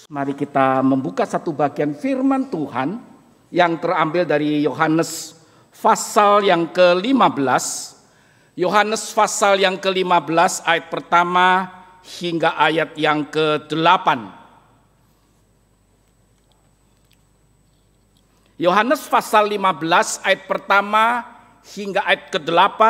Mari kita membuka satu bagian firman Tuhan yang terambil dari Yohanes pasal yang ke-15. Yohanes pasal yang ke-15 ayat pertama hingga ayat yang ke-8. Yohanes pasal 15 ayat pertama hingga ayat ke-8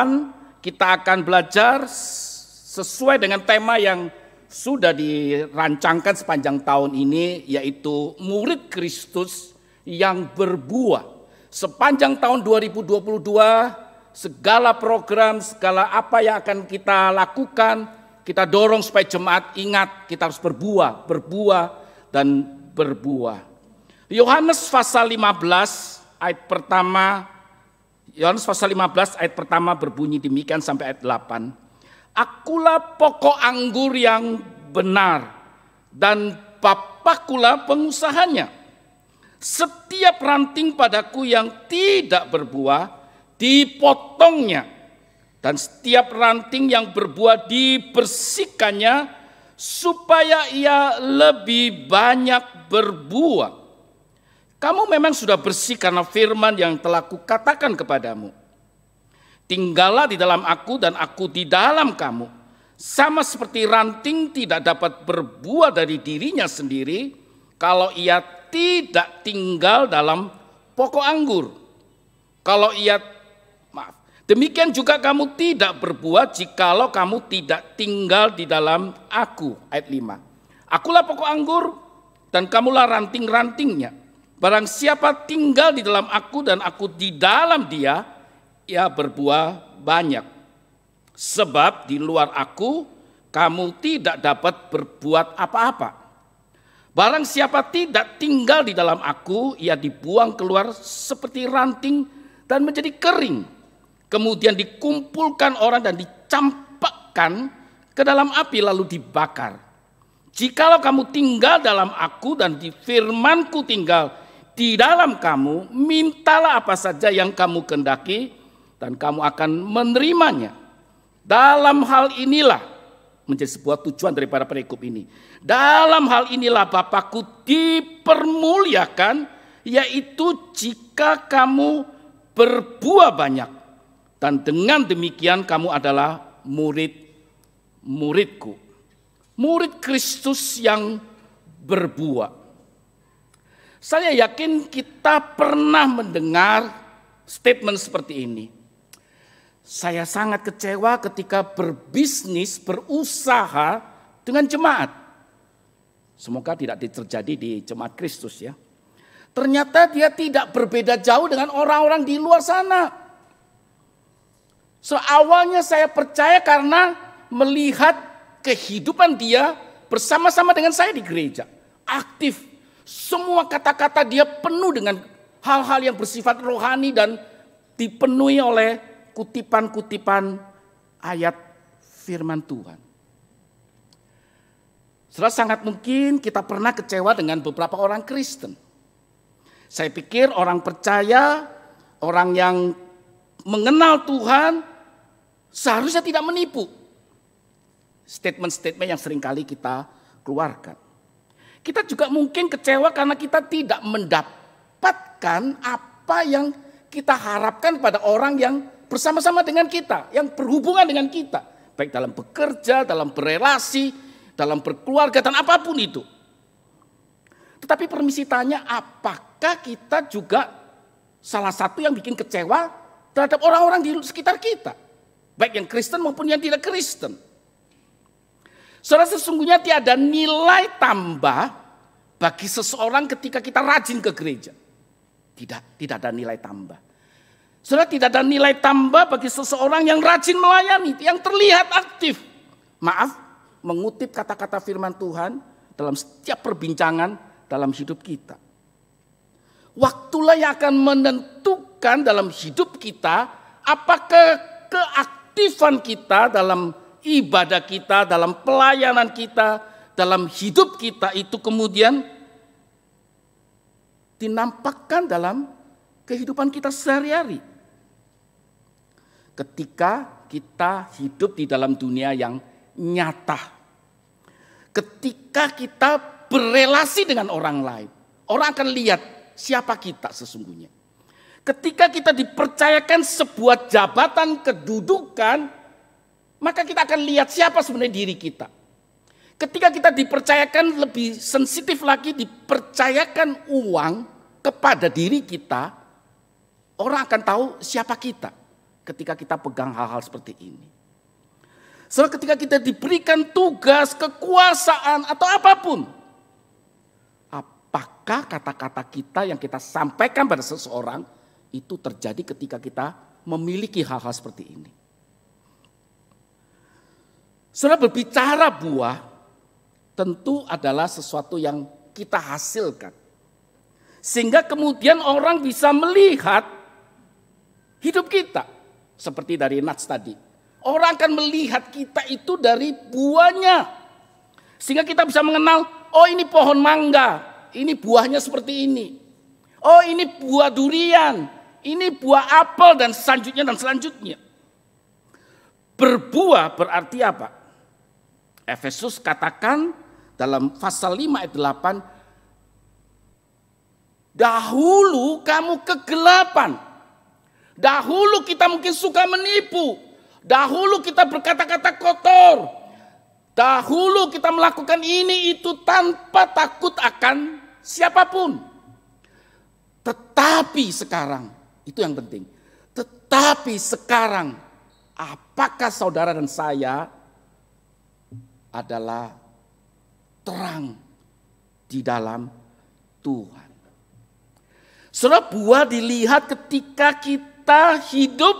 kita akan belajar sesuai dengan tema yang sudah dirancangkan sepanjang tahun ini, yaitu murid Kristus yang berbuah. Sepanjang tahun 2022 segala program, segala apa yang akan kita lakukan, kita dorong supaya jemaat ingat kita harus berbuah dan berbuah. Yohanes pasal 15 ayat pertama, Yohanes pasal 15 ayat pertama berbunyi demikian sampai ayat 8. Akulah pokok anggur yang benar dan Bapakulah pengusahanya. Setiap ranting padaku yang tidak berbuah dipotongnya, dan setiap ranting yang berbuah dibersihkannya supaya ia lebih banyak berbuah. Kamu memang sudah bersih karena firman yang telah kukatakan kepadamu. Tinggallah di dalam aku dan aku di dalam kamu. Sama seperti ranting tidak dapat berbuah dari dirinya sendiri kalau ia tidak tinggal dalam pokok anggur. Demikian juga kamu tidak berbuah jikalau kamu tidak tinggal di dalam aku. Ayat 5. Akulah pokok anggur dan kamulah ranting-rantingnya. Barang siapa tinggal di dalam aku dan aku di dalam dia, ia berbuah banyak. Sebab di luar aku, kamu tidak dapat berbuat apa-apa. Barang siapa tidak tinggal di dalam aku, ia dibuang keluar seperti ranting dan menjadi kering. Kemudian dikumpulkan orang dan dicampakkan ke dalam api lalu dibakar. Jikalau kamu tinggal dalam aku dan di firmanku tinggal di dalam kamu, mintalah apa saja yang kamu kehendaki, dan kamu akan menerimanya. Dalam hal inilah menjadi sebuah tujuan daripada perikop ini. Dalam hal inilah Bapakku dipermuliakan, yaitu jika kamu berbuah banyak. Dan dengan demikian kamu adalah murid-muridku. Murid Kristus yang berbuah. Saya yakin kita pernah mendengar statement seperti ini. Saya sangat kecewa ketika berbisnis, berusaha dengan jemaat. Semoga tidak terjadi di jemaat Kristus ya. Ternyata dia tidak berbeda jauh dengan orang-orang di luar sana. Awalnya saya percaya karena melihat kehidupan dia bersama-sama dengan saya di gereja. Aktif. Semua kata-kata dia penuh dengan hal-hal yang bersifat rohani dan dipenuhi oleh kutipan-kutipan ayat firman Tuhan. Saudara, sangat mungkin kita pernah kecewa dengan beberapa orang Kristen. Saya pikir orang percaya, orang yang mengenal Tuhan seharusnya tidak menipu statement-statement yang seringkali kita keluarkan. Kita juga mungkin kecewa karena kita tidak mendapatkan apa yang kita harapkan pada orang yang bersama-sama dengan kita, yang berhubungan dengan kita, baik dalam bekerja, dalam berelasi, dalam berkeluarga, dan apapun itu. Tetapi permisi tanya, apakah kita juga salah satu yang bikin kecewa terhadap orang-orang di sekitar kita, baik yang Kristen maupun yang tidak Kristen? Saudara, sesungguhnya tiada nilai tambah bagi seseorang ketika kita rajin ke gereja. Tidak ada nilai tambah. Saudara, tidak ada nilai tambah bagi seseorang yang rajin melayani, yang terlihat aktif. Maaf, mengutip kata-kata firman Tuhan dalam setiap perbincangan dalam hidup kita. Waktulah yang akan menentukan dalam hidup kita apakah keaktifan kita dalam ibadah kita, dalam pelayanan kita, dalam hidup kita itu kemudian dinampakkan dalam kehidupan kita sehari-hari. Ketika kita hidup di dalam dunia yang nyata. Ketika kita berelasi dengan orang lain, orang akan lihat siapa kita sesungguhnya. Ketika kita dipercayakan sebuah jabatan kedudukan, maka kita akan lihat siapa sebenarnya diri kita. Ketika kita dipercayakan lebih sensitif lagi, dipercayakan uang kepada diri kita, orang akan tahu siapa kita ketika kita pegang hal-hal seperti ini. Soalnya ketika kita diberikan tugas, kekuasaan atau apapun, apakah kata-kata kita yang kita sampaikan pada seseorang itu terjadi ketika kita memiliki hal-hal seperti ini. Saudara, berbicara buah tentu adalah sesuatu yang kita hasilkan. Sehingga kemudian orang bisa melihat hidup kita. Seperti dari Nats tadi. Orang akan melihat kita itu dari buahnya. Sehingga kita bisa mengenal, oh ini pohon mangga, ini buahnya seperti ini. Oh ini buah durian. Ini buah apel dan selanjutnya. Berbuah berarti apa? Efesus katakan dalam pasal 5 ayat 8, dahulu kamu kegelapan. Dahulu kita mungkin suka menipu. Dahulu kita berkata-kata kotor. Dahulu kita melakukan ini itu tanpa takut akan siapapun. Tetapi sekarang, itu yang penting. Tetapi sekarang, apakah saudara dan saya adalah terang di dalam Tuhan. Saudara, buah dilihat ketika kita hidup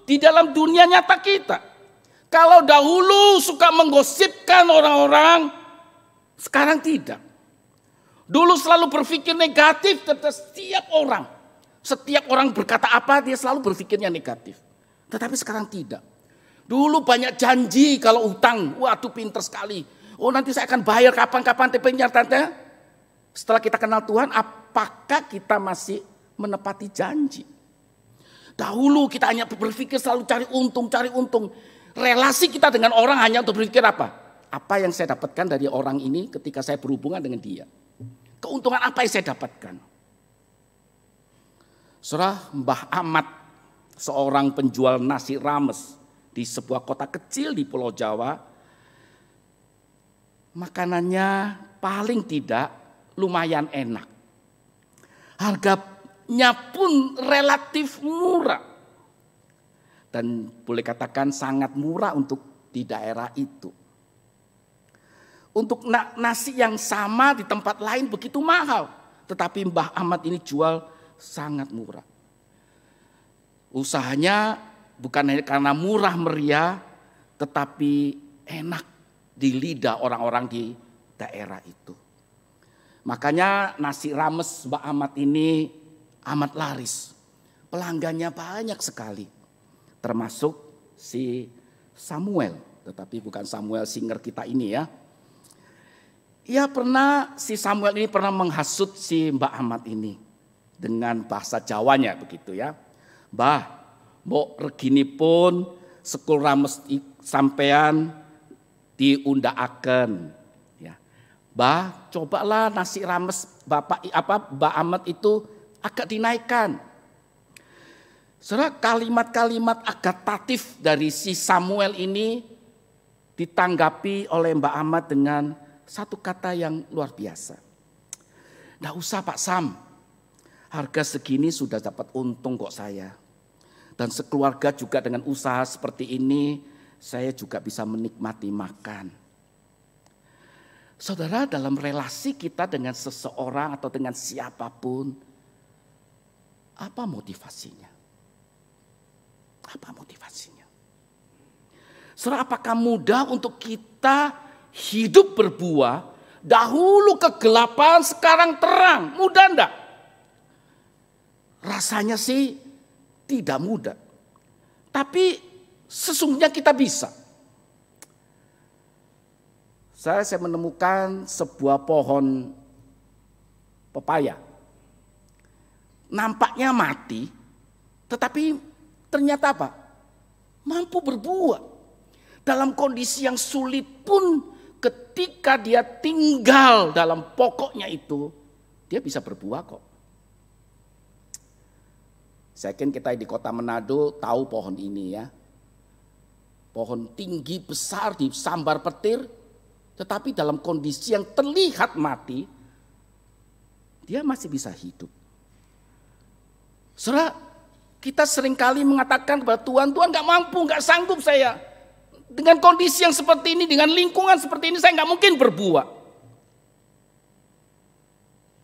di dalam dunia nyata kita. Kalau dahulu suka menggosipkan orang-orang, sekarang tidak. Dulu selalu berpikir negatif tentang setiap orang. Setiap orang berkata apa, dia selalu berpikirnya negatif. Tetapi sekarang tidak. Dulu banyak janji kalau utang, waduh pinter sekali. Oh nanti saya akan bayar kapan-kapan TP-nya tante. Setelah kita kenal Tuhan, apakah kita masih menepati janji? Dahulu kita hanya berpikir selalu cari untung. Relasi kita dengan orang hanya untuk berpikir apa? Apa yang saya dapatkan dari orang ini ketika saya berhubungan dengan dia? Keuntungan apa yang saya dapatkan? Saudara, Mbah Ahmad, seorang penjual nasi rames di sebuah kota kecil di Pulau Jawa, makanannya paling tidak lumayan enak. Harganya pun relatif murah. Dan boleh katakan sangat murah untuk di daerah itu. Untuk nasi yang sama di tempat lain begitu mahal. Tetapi Mbah Ahmad ini jual sangat murah. Usahanya bukan hanya karena murah meriah, tetapi enak di lidah orang-orang di daerah itu. Makanya nasi rames Mbah Ahmad ini amat laris. Pelanggannya banyak sekali. Termasuk si Samuel, tetapi bukan Samuel singer kita ini ya. Si Samuel ini pernah menghasut si Mbah Ahmad ini dengan bahasa Jawanya begitu ya. Mbah, mbok reginipun sekul rames sampean diundakaken ya. Mbah, cobalah nasi rames Mbah Ahmad itu agak dinaikkan. Saudara, kalimat-kalimat agatatif dari si Samuel ini ditanggapi oleh Mbah Ahmad dengan satu kata yang luar biasa. Nggak usah Pak Sam, harga segini sudah dapat untung kok saya. Dan sekeluarga juga dengan usaha seperti ini, saya juga bisa menikmati makan. Saudara, dalam relasi kita dengan seseorang atau dengan siapapun, apa motivasinya? Apa motivasinya? Saudara, apakah mudah untuk kita hidup berbuah? Dahulu kegelapan, sekarang terang. Mudah enggak? Rasanya sih tidak mudah. Tapi sesungguhnya kita bisa. Saya menemukan sebuah pohon pepaya. Nampaknya mati, tetapi ternyata apa? Mampu berbuah. Dalam kondisi yang sulit pun ketika dia tinggal dalam pokoknya itu, dia bisa berbuah kok. Saya yakin kita di kota Manado tahu pohon ini ya. Pohon tinggi besar disambar petir, tetapi dalam kondisi yang terlihat mati, dia masih bisa hidup. Saudara, kita seringkali mengatakan kepada Tuhan, Tuhan gak mampu, gak sanggup saya. Dengan kondisi yang seperti ini, dengan lingkungan seperti ini, saya gak mungkin berbuah.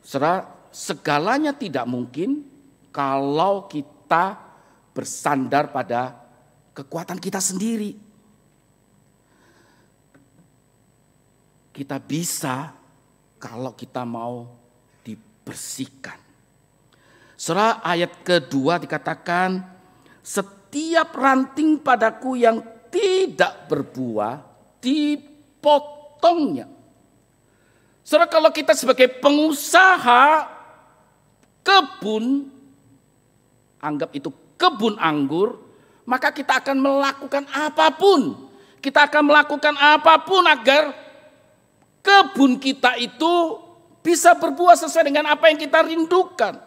Saudara, segalanya tidak mungkin kalau kita bersandar pada kekuatan kita sendiri. Kita bisa kalau kita mau dibersihkan. Saudara, ayat kedua dikatakan, setiap ranting padaku yang tidak berbuah dipotongnya. Saudara, kalau kita sebagai pengusaha kebun, anggap itu kebun anggur, maka kita akan melakukan apapun. Kita akan melakukan apapun agar kebun kita itu bisa berbuah sesuai dengan apa yang kita rindukan.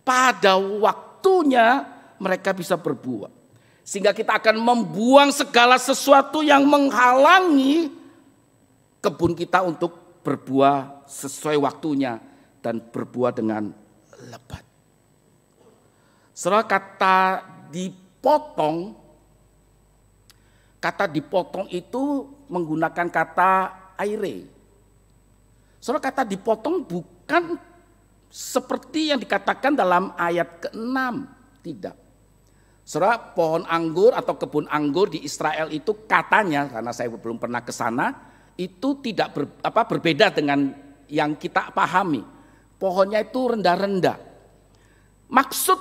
Pada waktunya mereka bisa berbuah. Sehingga kita akan membuang segala sesuatu yang menghalangi kebun kita untuk berbuah sesuai waktunya dan berbuah dengan lebat. Saudara, kata dipotong itu menggunakan kata aire. Saudara, kata dipotong bukan seperti yang dikatakan dalam ayat ke-6, tidak. Saudara, pohon anggur atau kebun anggur di Israel itu katanya, karena saya belum pernah ke sana, itu tidak berbeda dengan yang kita pahami. Pohonnya itu rendah-rendah. Maksud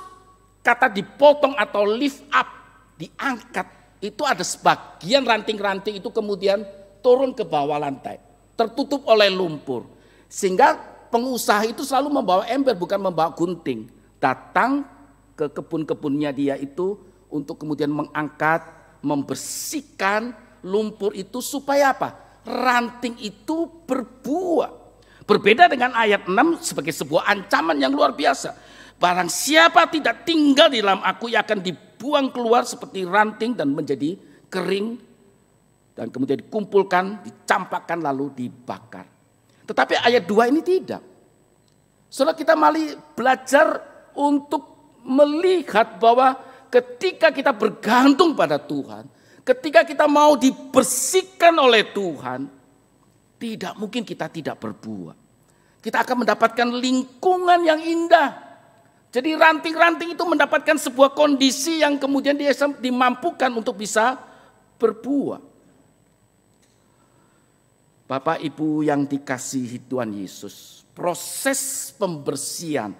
kata dipotong atau lift up, diangkat, itu ada sebagian ranting-ranting itu kemudian turun ke bawah lantai, tertutup oleh lumpur. Sehingga pengusaha itu selalu membawa ember, bukan membawa gunting. Datang ke kebun-kebunnya dia itu untuk kemudian mengangkat, membersihkan lumpur itu supaya apa? Ranting itu berbuah. Berbeda dengan ayat 6 sebagai sebuah ancaman yang luar biasa. Barang siapa tidak tinggal di dalam aku, ia akan dibuang keluar seperti ranting dan menjadi kering. Dan kemudian dikumpulkan, dicampakkan lalu dibakar. Tetapi ayat 2 ini tidak. Saudara, kita mari belajar untuk melihat bahwa ketika kita bergantung pada Tuhan, ketika kita mau dibersihkan oleh Tuhan, tidak mungkin kita tidak berbuah. Kita akan mendapatkan lingkungan yang indah. Jadi ranting-ranting itu mendapatkan sebuah kondisi yang kemudian dia dimampukan untuk bisa berbuah. Bapak Ibu yang dikasihi Tuhan Yesus, proses pembersihan,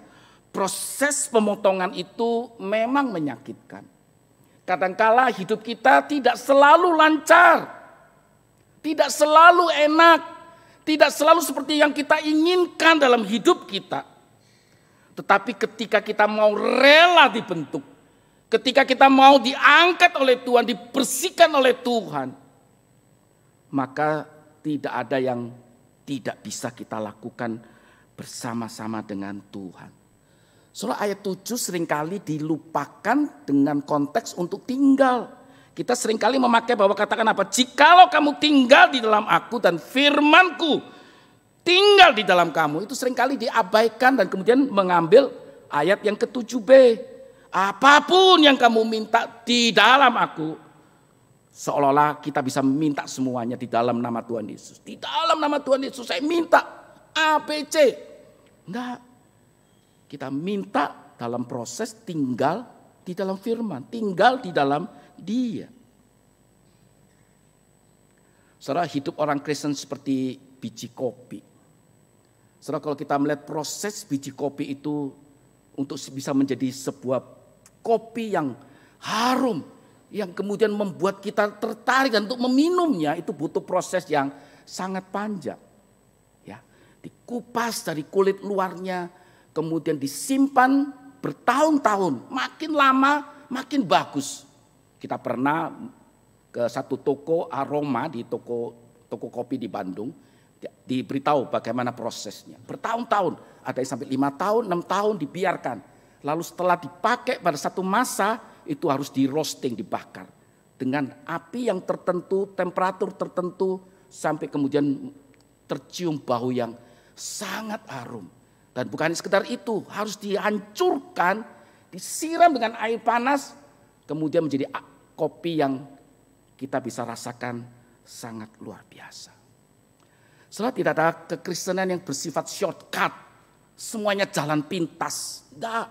proses pemotongan itu memang menyakitkan. Kadangkala hidup kita tidak selalu lancar, tidak selalu enak, tidak selalu seperti yang kita inginkan dalam hidup kita. Tetapi ketika kita mau rela dibentuk, ketika kita mau diangkat oleh Tuhan, dibersihkan oleh Tuhan, maka tidak ada yang tidak bisa kita lakukan bersama-sama dengan Tuhan. Soalnya ayat 7 seringkali dilupakan dengan konteks untuk tinggal. Kita seringkali memakai bahwa katakan apa? Jikalau kamu tinggal di dalam aku dan firmanku tinggal di dalam kamu. Itu seringkali diabaikan dan kemudian mengambil ayat yang ke-7b. Apapun yang kamu minta di dalam aku. Seolah-olah kita bisa minta semuanya di dalam nama Tuhan Yesus. Di dalam nama Tuhan Yesus saya minta ABC. Enggak. Kita minta dalam proses tinggal di dalam firman. Tinggal di dalam Dia. Saudara, hidup orang Kristen seperti biji kopi. Saudara, kalau kita melihat proses biji kopi itu untuk bisa menjadi sebuah kopi yang harum, yang kemudian membuat kita tertarik dan untuk meminumnya, itu butuh proses yang sangat panjang. Ya, dikupas dari kulit luarnya, kemudian disimpan bertahun-tahun, makin lama makin bagus. Kita pernah ke satu toko aroma di toko toko kopi di Bandung, diberitahu bagaimana prosesnya. Bertahun-tahun, ada yang sampai 5 tahun, 6 tahun dibiarkan. Lalu setelah dipakai pada satu masa, itu harus di roasting, dibakar. Dengan api yang tertentu, temperatur tertentu, sampai kemudian tercium bau yang sangat harum. Dan bukan sekedar itu, harus dihancurkan, disiram dengan air panas, kemudian menjadi kopi yang kita bisa rasakan sangat luar biasa. Setelah tidak ada kekristenan yang bersifat shortcut, semuanya jalan pintas. Enggak.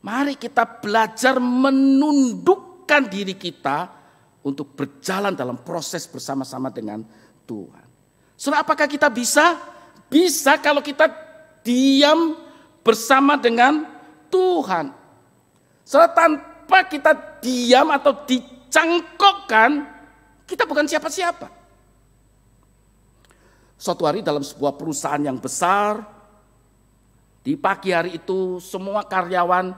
Mari kita belajar menundukkan diri kita untuk berjalan dalam proses bersama-sama dengan Tuhan. Saudara, apakah kita bisa? Bisa kalau kita diam bersama dengan Tuhan. Saudara, tanpa kita diam atau dicangkokkan, kita bukan siapa-siapa. Suatu hari dalam sebuah perusahaan yang besar, di pagi hari itu semua karyawan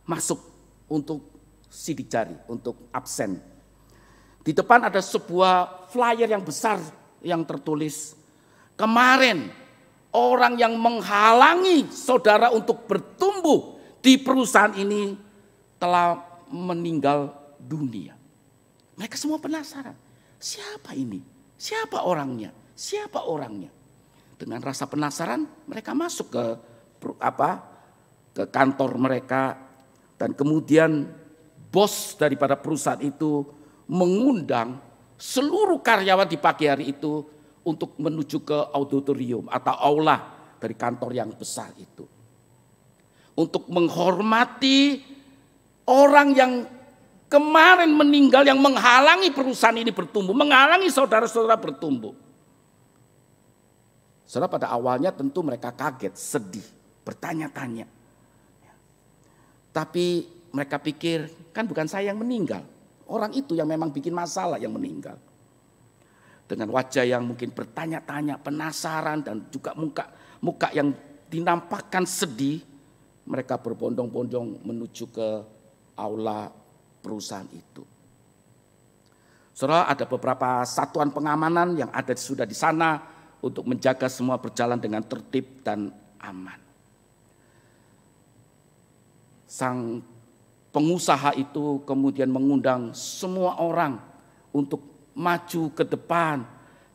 masuk untuk sidik jari, untuk absen. Di depan ada sebuah flyer yang besar yang tertulis, kemarin orang yang menghalangi saudara untuk bertumbuh di perusahaan ini telah meninggal dunia. Mereka semua penasaran, siapa ini? Siapa orangnya? Siapa orangnya? Dengan rasa penasaran mereka masuk ke kantor mereka, dan kemudian bos daripada perusahaan itu mengundang seluruh karyawan di pagi hari itu untuk menuju ke auditorium atau aula dari kantor yang besar itu. Untuk menghormati orang yang kemarin meninggal, yang menghalangi perusahaan ini bertumbuh, menghalangi saudara-saudara bertumbuh. Saudara, pada awalnya tentu mereka kaget, sedih, bertanya-tanya. Tapi mereka pikir, kan bukan saya yang meninggal. Orang itu yang memang bikin masalah yang meninggal. Dengan wajah yang mungkin bertanya-tanya, penasaran, dan juga muka yang dinampakkan sedih, mereka berbondong-bondong menuju ke aula perusahaan itu. Saudara, ada beberapa satuan pengamanan yang sudah di sana untuk menjaga semua berjalan dengan tertib dan aman. Sang pengusaha itu kemudian mengundang semua orang untuk maju ke depan,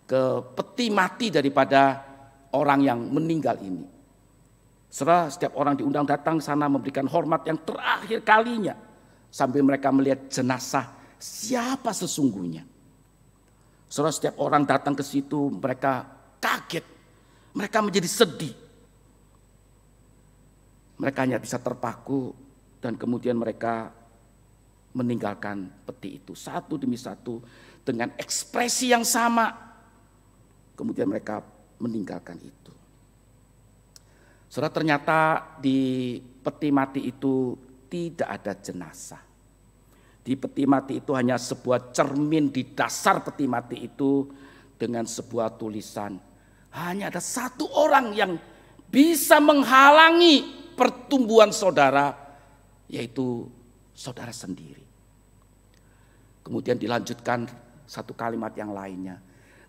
ke peti mati daripada orang yang meninggal ini. Setelah setiap orang diundang datang sana memberikan hormat yang terakhir kalinya, sambil mereka melihat jenazah siapa sesungguhnya. Setelah setiap orang datang ke situ, mereka kaget, mereka menjadi sedih. Mereka hanya bisa terpaku, dan kemudian mereka meninggalkan peti itu satu demi satu dengan ekspresi yang sama. Kemudian mereka meninggalkan itu. Saudara, ternyata di peti mati itu tidak ada jenazah. Di peti mati itu hanya sebuah cermin di dasar peti mati itu dengan sebuah tulisan. Hanya ada satu orang yang bisa menghalangi pertumbuhan saudara, yaitu saudara sendiri. Kemudian dilanjutkan satu kalimat yang lainnya.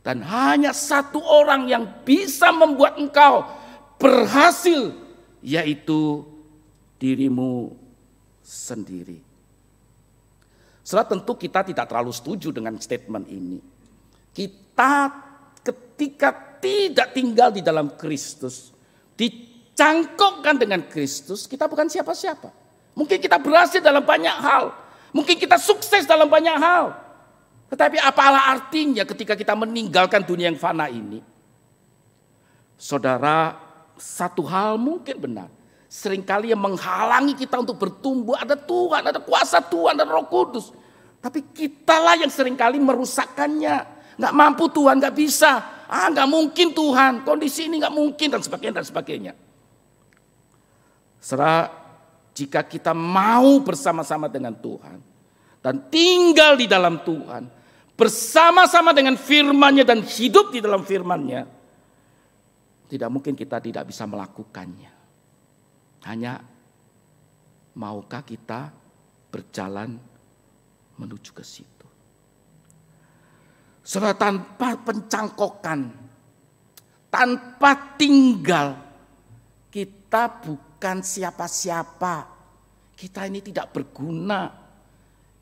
Dan hanya satu orang yang bisa membuat engkau berhasil, yaitu dirimu sendiri. Setelah tentu kita tidak terlalu setuju dengan statement ini. Kita ketika tidak tinggal di dalam Kristus, dicangkokkan dengan Kristus, kita bukan siapa-siapa. Mungkin kita berhasil dalam banyak hal. Mungkin kita sukses dalam banyak hal. Tetapi apalah artinya ketika kita meninggalkan dunia yang fana ini? Saudara, satu hal mungkin benar. Seringkali yang menghalangi kita untuk bertumbuh ada Tuhan, ada kuasa Tuhan, ada Roh Kudus. Tapi kitalah yang seringkali merusakkannya. Nggak mampu Tuhan, nggak bisa. Nggak mungkin Tuhan, kondisi ini nggak mungkin, dan sebagainya, dan sebagainya. Saudara, jika kita mau bersama-sama dengan Tuhan dan tinggal di dalam Tuhan, bersama-sama dengan firman-Nya dan hidup di dalam firman-Nya, tidak mungkin kita tidak bisa melakukannya. Hanya maukah kita berjalan menuju ke situ? Saudara, tanpa pencangkokan, tanpa tinggal, kita bukan siapa-siapa. Kita ini tidak berguna.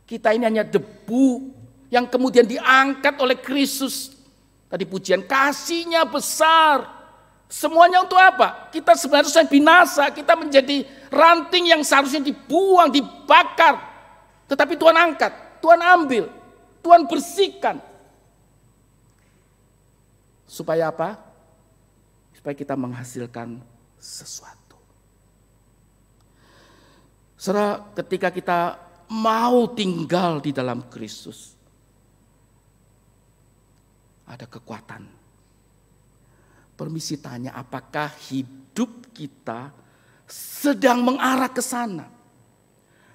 Kita ini hanya debu yang kemudian diangkat oleh Kristus. Tadi pujian, kasihnya besar. Semuanya untuk apa? Kita sebenarnya binasa. Kita menjadi ranting yang seharusnya dibuang, dibakar. Tetapi Tuhan angkat, Tuhan ambil, Tuhan bersihkan. Supaya apa? Supaya kita menghasilkan sesuatu. Saudara, ketika kita mau tinggal di dalam Kristus, ada kekuatan. Permisi tanya, apakah hidup kita sedang mengarah ke sana?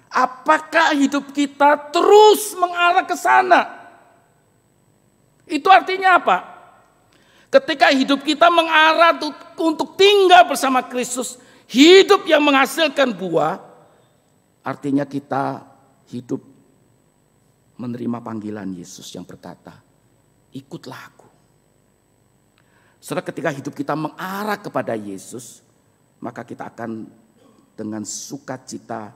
Apakah hidup kita terus mengarah ke sana? Itu artinya apa? Ketika hidup kita mengarah untuk tinggal bersama Kristus, hidup yang menghasilkan buah, artinya kita hidup menerima panggilan Yesus yang berkata, ikutlah aku. Saudara, ketika hidup kita mengarah kepada Yesus, maka kita akan dengan sukacita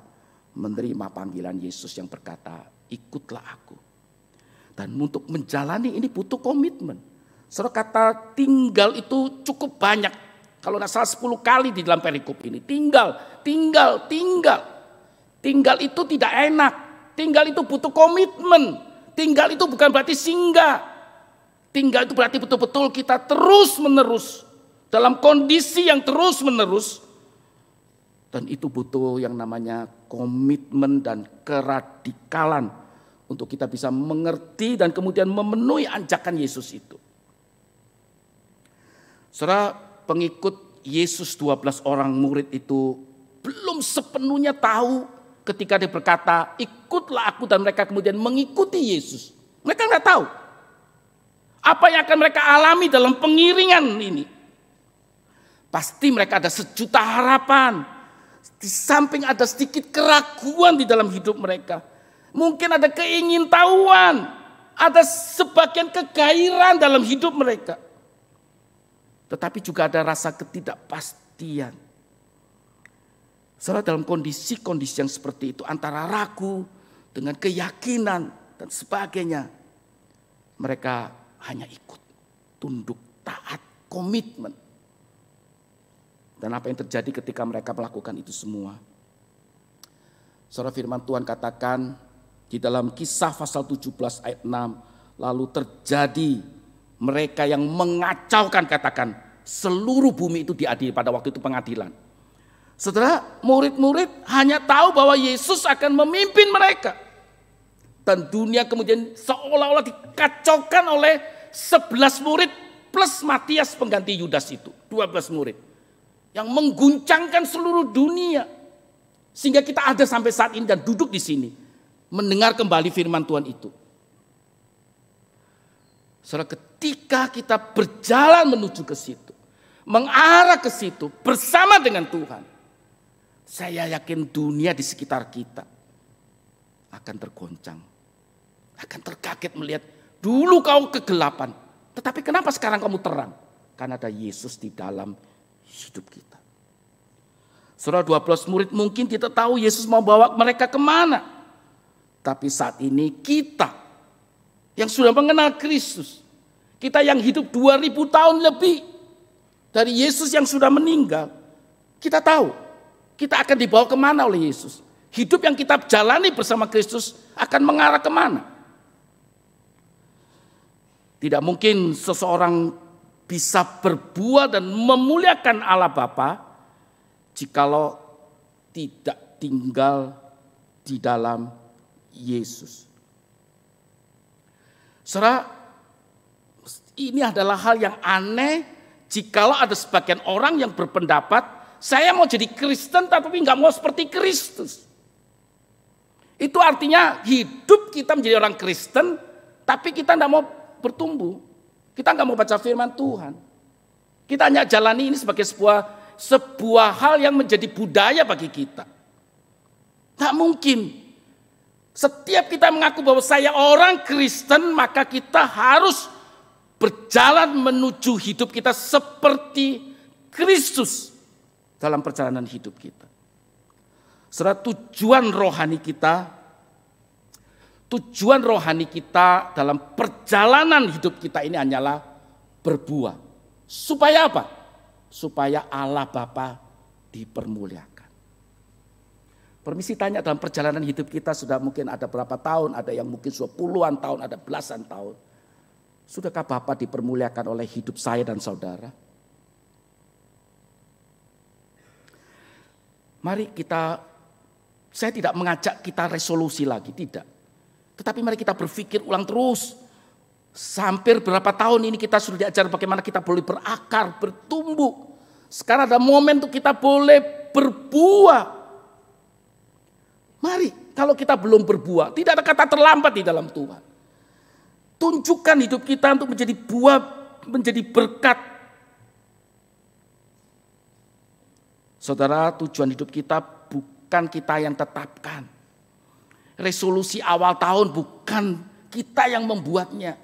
menerima panggilan Yesus yang berkata, ikutlah aku. Dan untuk menjalani ini butuh komitmen. Saudara, kata tinggal itu cukup banyak. Kalau tidak salah 10 kali di dalam perikop ini. Tinggal. Tinggal itu tidak enak. Tinggal itu butuh komitmen. Tinggal itu bukan berarti singgah. Tinggal itu berarti betul-betul kita terus menerus. Dalam kondisi yang terus menerus. Dan itu butuh yang namanya komitmen dan keradikalan. Untuk kita bisa mengerti dan kemudian memenuhi ajakan Yesus itu. Saudara, pengikut Yesus 12 orang murid itu belum sepenuhnya tahu ketika dia berkata, ikutlah aku, dan mereka kemudian mengikuti Yesus. Mereka nggak tahu apa yang akan mereka alami dalam pengiringan ini. Pasti mereka ada sejuta harapan. Di samping ada sedikit keraguan di dalam hidup mereka. Mungkin ada keingintahuan, ada sebagian kegairan dalam hidup mereka. Tetapi juga ada rasa ketidakpastian. Saudara, dalam kondisi-kondisi yang seperti itu, antara ragu dengan keyakinan dan sebagainya, mereka hanya ikut, tunduk, taat, komitmen. Dan apa yang terjadi ketika mereka melakukan itu semua? Saudara, firman Tuhan katakan di dalam Kisah pasal 17 ayat 6, lalu terjadi mereka yang mengacaukan, katakan, seluruh bumi itu diadili pada waktu itu pengadilan. Saudara, murid-murid hanya tahu bahwa Yesus akan memimpin mereka. Dan dunia kemudian seolah-olah dikacaukan oleh 11 murid plus Matias pengganti Yudas itu. 12 murid. Yang mengguncangkan seluruh dunia. Sehingga kita ada sampai saat ini dan duduk di sini. Mendengar kembali firman Tuhan itu. Saudara, ketika kita berjalan menuju ke situ, mengarah ke situ bersama dengan Tuhan, saya yakin dunia di sekitar kita akan tergoncang, akan terkaget melihat dulu kau kegelapan, tetapi kenapa sekarang kamu terang? Karena ada Yesus di dalam hidup kita. Saudara, 12 murid mungkin tidak tahu Yesus mau bawa mereka kemana, tapi saat ini kita yang sudah mengenal Kristus, kita yang hidup 2000 tahun lebih dari Yesus yang sudah meninggal, kita tahu kita akan dibawa kemana oleh Yesus. Hidup yang kita jalani bersama Kristus akan mengarah kemana. Tidak mungkin seseorang bisa berbuat dan memuliakan Allah Bapa jikalau tidak tinggal di dalam Yesus. Saudara, ini adalah hal yang aneh jikalau ada sebagian orang yang berpendapat, saya mau jadi Kristen tapi nggak mau seperti Kristus. Itu artinya hidup kita menjadi orang Kristen, tapi kita nggak mau bertumbuh. Kita nggak mau baca firman Tuhan. Kita hanya jalani ini sebagai sebuah hal yang menjadi budaya bagi kita. Tak mungkin. Setiap kita mengaku bahwa saya orang Kristen, maka kita harus berjalan menuju hidup kita seperti Kristus dalam perjalanan hidup kita. Saudara, tujuan rohani kita dalam perjalanan hidup kita ini hanyalah berbuah. Supaya apa? Supaya Allah Bapa dipermuliakan. Permisi tanya, dalam perjalanan hidup kita sudah mungkin ada berapa tahun, ada yang mungkin sudah puluhan tahun, ada belasan tahun. Sudahkah Bapa dipermuliakan oleh hidup saya dan saudara? Mari saya tidak mengajak kita resolusi lagi, tidak. Tetapi mari kita berpikir ulang terus. Hampir berapa tahun ini kita sudah diajar bagaimana kita boleh berakar, bertumbuh. Sekarang ada momen untuk kita boleh berbuah. Mari, kalau kita belum berbuah, tidak ada kata terlambat di dalam Tuhan. Tunjukkan hidup kita untuk menjadi buah, menjadi berkat. Saudara, tujuan hidup kita bukan kita yang tetapkan. Resolusi awal tahun bukan kita yang membuatnya.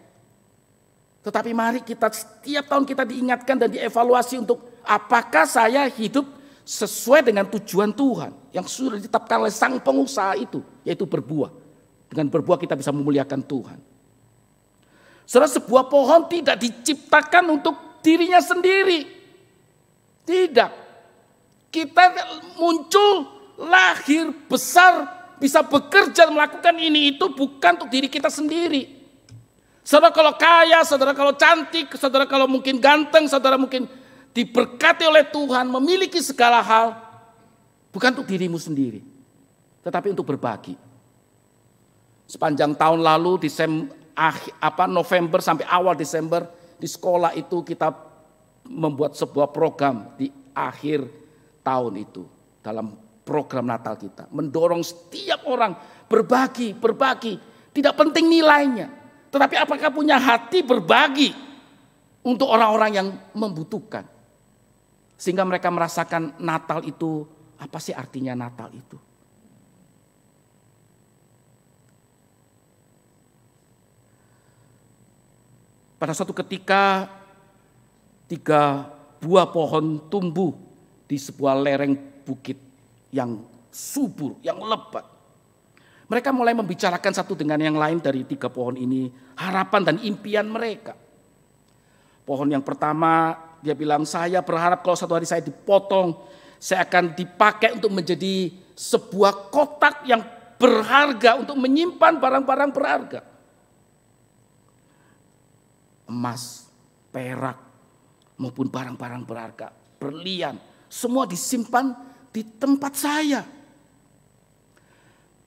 Tetapi mari kita setiap tahun kita diingatkan dan dievaluasi untuk apakah saya hidup sesuai dengan tujuan Tuhan yang sudah ditetapkan oleh sang pengusaha itu, yaitu berbuah. Dengan berbuah kita bisa memuliakan Tuhan. Saudara, sebuah pohon tidak diciptakan untuk dirinya sendiri. Tidak. Kita muncul, lahir, besar, bisa bekerja, melakukan ini itu bukan untuk diri kita sendiri. Saudara kalau kaya, saudara kalau cantik, saudara kalau mungkin ganteng, saudara mungkin diberkati oleh Tuhan, memiliki segala hal, bukan untuk dirimu sendiri, tetapi untuk berbagi. Sepanjang tahun lalu, November sampai awal Desember, di sekolah itu kita membuat sebuah program di akhir tahun itu, dalam program Natal kita, mendorong setiap orang berbagi, tidak penting nilainya, tetapi apakah punya hati berbagi untuk orang-orang yang membutuhkan. Sehingga mereka merasakan Natal itu, apa sih artinya Natal itu? Pada suatu ketika 3 buah pohon tumbuh di sebuah lereng bukit yang subur, yang lebat. Mereka mulai membicarakan satu dengan yang lain dari 3 pohon ini, harapan dan impian mereka. Pohon yang pertama, dia bilang, saya berharap kalau satu hari saya dipotong, saya akan dipakai untuk menjadi sebuah kotak yang berharga untuk menyimpan barang-barang berharga. Emas, perak, maupun barang-barang berharga, berlian, semua disimpan di tempat saya.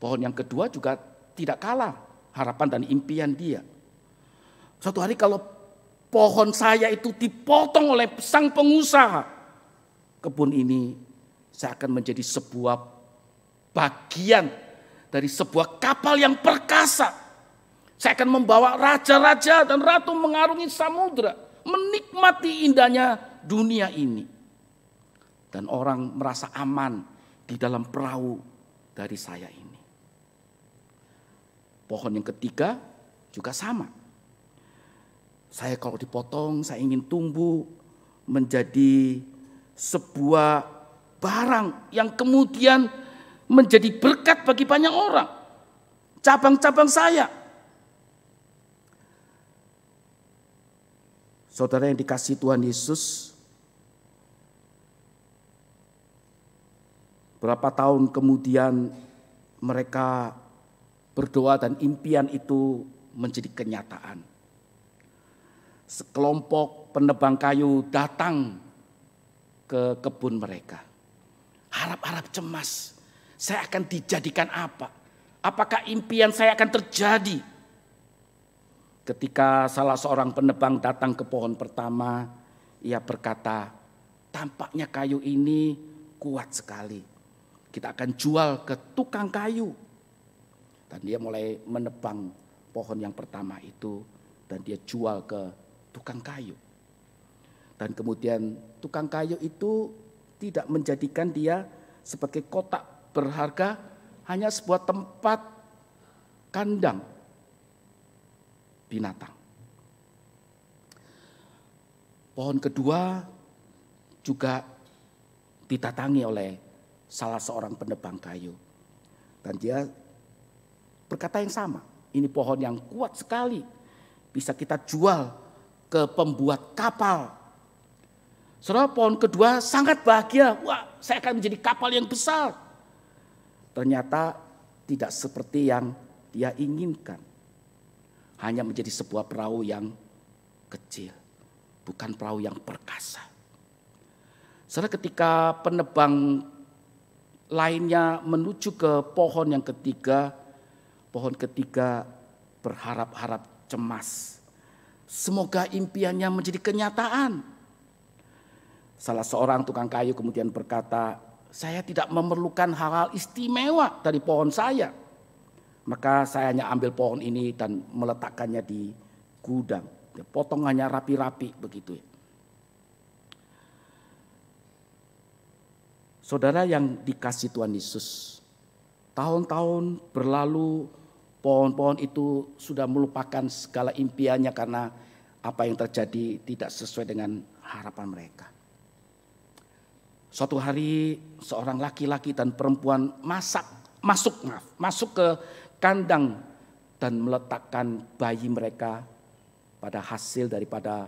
Pohon yang kedua juga tidak kalah harapan dan impian dia. Suatu hari kalau pohon saya itu dipotong oleh sang pengusaha, kebun ini saya akan menjadi sebuah bagian dari sebuah kapal yang perkasa. Saya akan membawa raja-raja dan ratu mengarungi samudra, menikmati indahnya dunia ini. Dan orang merasa aman di dalam perahu dari saya ini. Pohon yang ketiga juga sama. Saya kalau dipotong, saya ingin tumbuh menjadi sebuah barang yang kemudian menjadi berkat bagi banyak orang. Cabang-cabang saya. Saudara yang dikasihi Tuhan Yesus, berapa tahun kemudian mereka berdoa dan impian itu menjadi kenyataan. Sekelompok penebang kayu datang ke kebun mereka. Harap-harap cemas, saya akan dijadikan apa? Apakah impian saya akan terjadi? Ketika salah seorang penebang datang ke pohon pertama, ia berkata, tampaknya kayu ini kuat sekali. Kita akan jual ke tukang kayu. Dan dia mulai menebang pohon yang pertama itu dan dia jual ke tukang kayu. Dan kemudian tukang kayu itu tidak menjadikan dia sebagai kotak berharga, hanya sebuah tempat kandang binatang. Pohon kedua juga didatangi oleh salah seorang penebang kayu. Dan dia berkata yang sama, ini pohon yang kuat sekali, bisa kita jual ke pembuat kapal. Saudara, pohon kedua sangat bahagia, wah saya akan menjadi kapal yang besar. Ternyata tidak seperti yang dia inginkan. Hanya menjadi sebuah perahu yang kecil, bukan perahu yang perkasa. Saudara, ketika penebang lainnya menuju ke pohon yang ketiga, pohon ketiga berharap-harap cemas. Semoga impiannya menjadi kenyataan. Salah seorang tukang kayu kemudian berkata, saya tidak memerlukan hal-hal istimewa dari pohon saya. Maka saya hanya ambil pohon ini dan meletakkannya di gudang. Potongannya rapi-rapi begitu ya. Saudara yang dikasih Tuhan Yesus, tahun-tahun berlalu, pohon-pohon itu sudah melupakan segala impiannya karena apa yang terjadi tidak sesuai dengan harapan mereka. Suatu hari seorang laki-laki dan perempuan masuk ke kandang dan meletakkan bayi mereka pada hasil daripada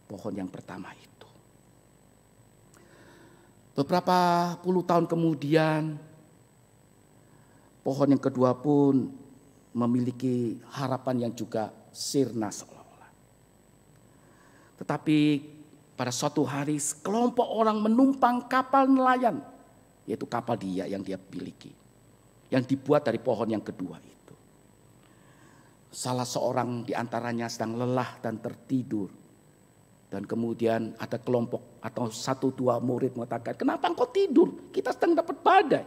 pohon yang pertama itu. Beberapa puluh tahun kemudian, pohon yang kedua pun memiliki harapan yang juga sirna seolah-olah. Tetapi pada suatu hari sekelompok orang menumpang kapal nelayan, yaitu kapal dia yang dia miliki, yang dibuat dari pohon yang kedua itu. Salah seorang di antaranya sedang lelah dan tertidur. Dan kemudian ada kelompok atau 1-2 murid mengatakan, kenapa engkau tidur? Kita sedang dapat badai.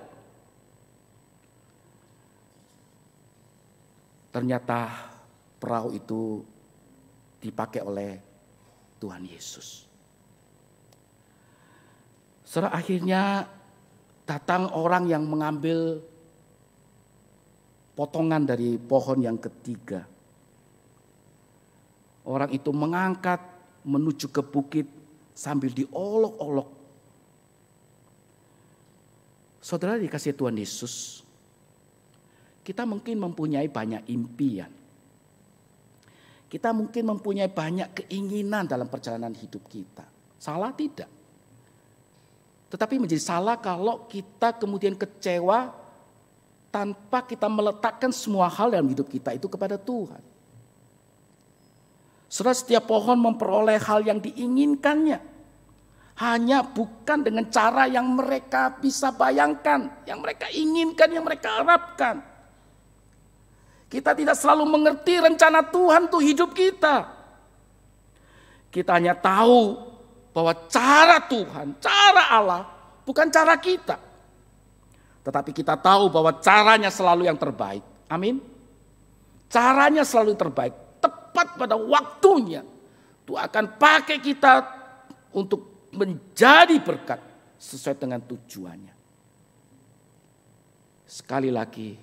Ternyata perahu itu dipakai oleh Tuhan Yesus. Setelah akhirnya datang orang yang mengambil potongan dari pohon yang ketiga. Orang itu mengangkat menuju ke bukit sambil diolok-olok. Saudara dikasih Tuhan Yesus, kita mungkin mempunyai banyak impian. Kita mungkin mempunyai banyak keinginan dalam perjalanan hidup kita. Salah tidak? Tetapi menjadi salah kalau kita kemudian kecewa tanpa kita meletakkan semua hal dalam hidup kita itu kepada Tuhan. Saudara, setiap pohon memperoleh hal yang diinginkannya. Hanya bukan dengan cara yang mereka bisa bayangkan, yang mereka inginkan, yang mereka harapkan. Kita tidak selalu mengerti rencana Tuhan untuk hidup kita. Kita hanya tahu bahwa cara Tuhan, cara Allah bukan cara kita. Tetapi kita tahu bahwa caranya selalu yang terbaik. Amin. Caranya selalu yang terbaik. Tepat pada waktunya. Tuhan akan pakai kita untuk menjadi berkat sesuai dengan tujuannya. Sekali lagi,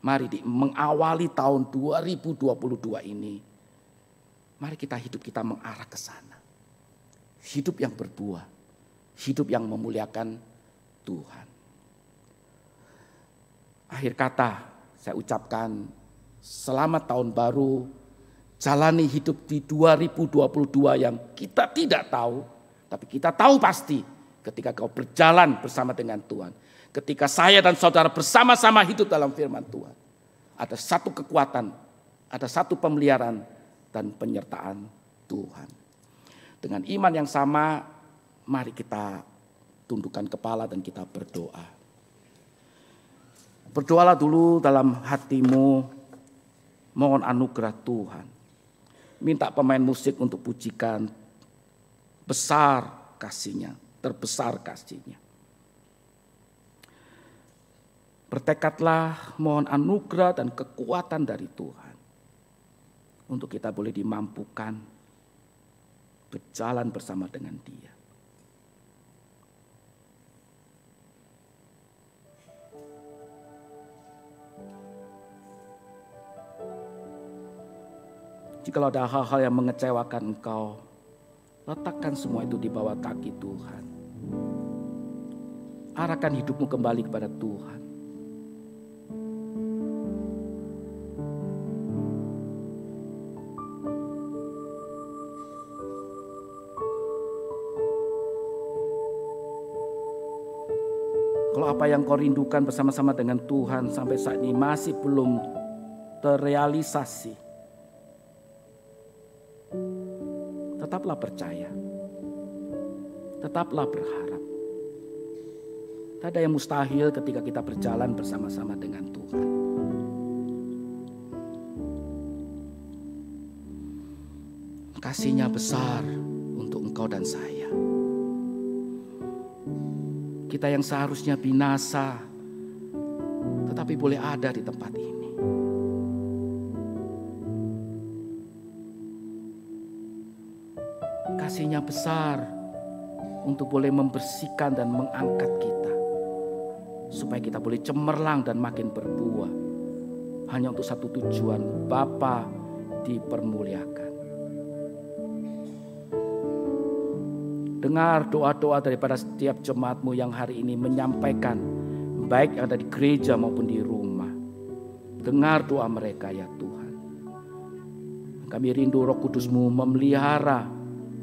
mari mengawali tahun 2022 ini. Mari hidup kita mengarah ke sana. Hidup yang berbuah. Hidup yang memuliakan Tuhan. Akhir kata saya ucapkan selamat tahun baru, jalani hidup di 2022 yang kita tidak tahu, tapi kita tahu pasti ketika kau berjalan bersama dengan Tuhan. Ketika saya dan saudara bersama-sama hidup dalam firman Tuhan, ada satu kekuatan, ada satu pemeliharaan dan penyertaan Tuhan. Dengan iman yang sama, mari kita tundukkan kepala dan kita berdoa. Berdoalah dulu dalam hatimu, mohon anugerah Tuhan. Minta pemain musik untuk pujikan, besar kasih-Nya, terbesar kasih-Nya. Bertekadlah mohon anugerah dan kekuatan dari Tuhan. Untuk kita boleh dimampukan berjalan bersama dengan Dia. Jikalau ada hal-hal yang mengecewakan Engkau, letakkan semua itu di bawah kaki Tuhan. Arahkan hidupmu kembali kepada Tuhan. Kalau apa yang kau rindukan bersama-sama dengan Tuhan sampai saat ini masih belum terrealisasi, tetaplah percaya, tetaplah berharap. Tak ada yang mustahil ketika kita berjalan bersama-sama dengan Tuhan. Kasih-Nya besar untuk engkau dan saya. Kita yang seharusnya binasa, tetapi boleh ada di tempat ini. Kasih-Nya besar untuk boleh membersihkan dan mengangkat kita, supaya kita boleh cemerlang dan makin berbuah. Hanya untuk satu tujuan, Bapa dipermuliakan. Dengar doa-doa daripada setiap jemaatmu yang hari ini menyampaikan, baik yang ada di gereja maupun di rumah. Dengar doa mereka ya Tuhan. Kami rindu Roh Kudus-Mu memelihara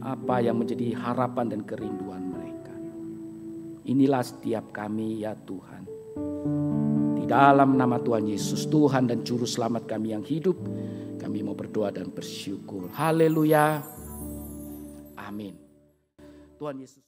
apa yang menjadi harapan dan kerinduan mereka. Inilah setiap kami ya Tuhan. Di dalam nama Tuhan Yesus, Tuhan dan Juru Selamat kami yang hidup, kami mau berdoa dan bersyukur. Haleluya. Amin. Tuhan Yesus.